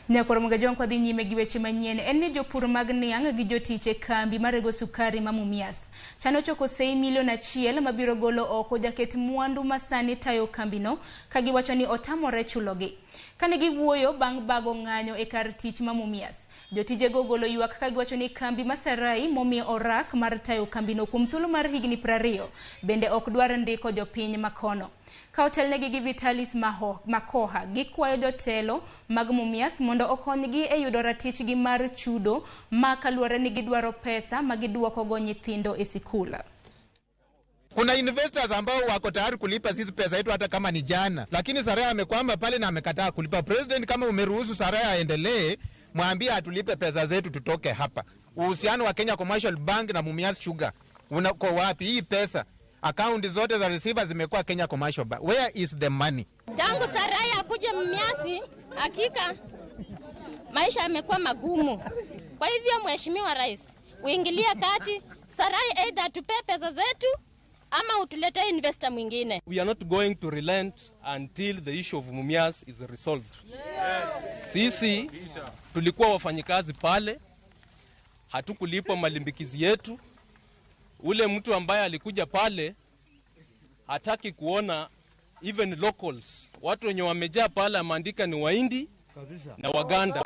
Nyakoro mgajon kwa dhi nyime gi weche manyien en ni jopur mag niang gi jotiche kambi marego sukari ma Mumias chano choko sei milion 1 mabiro golo oko jaket mwandu masani tayo kambino ka giwacho ni otamore chulogi. Kane giwuoyo bang' bago ng'anyo e kar tich ma Mumias, jotije go golo ywak ka giwacho ni kambi Masarai momi orak mar tayo kambino kuom thuolo mar higni 20 bende ok dwar ndiko jopiny makono. Ka otelnegi gi Vitalis Makoha gikwayo jotelo mag Mumias mondo okonygi e yudo ratichgi mar chudo ma kaluwore ni gidwaro pesa ma giduoko go nyithindo e sikul. Kuna investors ambao wako tayari kulipa sisi pesa yetu hata kama ni jana, lakini Saraya amekwama pale na amekataa kulipa. President, kama umeruhusu Saraya aendelee, mwambie atulipe pesa zetu tutoke hapa. Uhusiano wa Kenya Commercial Bank na Mumias Sugar uko wapi? Hii pesa akaunti zote za receivers zimekuwa Kenya Commercial Bank. Where is the money? Tangu Saraya akuje Mumias, hakika maisha yamekuwa magumu. Kwa hivyo Mheshimiwa Rais, uingilie kati, Saraya either tupe pesa zetu ama utulete investor mwingine. We are not going to relent until the issue of Mumias is resolved. Yes. Sisi tulikuwa wafanyikazi pale, hatukulipa malimbikizi yetu. Ule mtu ambaye alikuja pale hataki kuona even locals. Watu wenye wamejaa pale ameandika ni Wahindi na Waganda.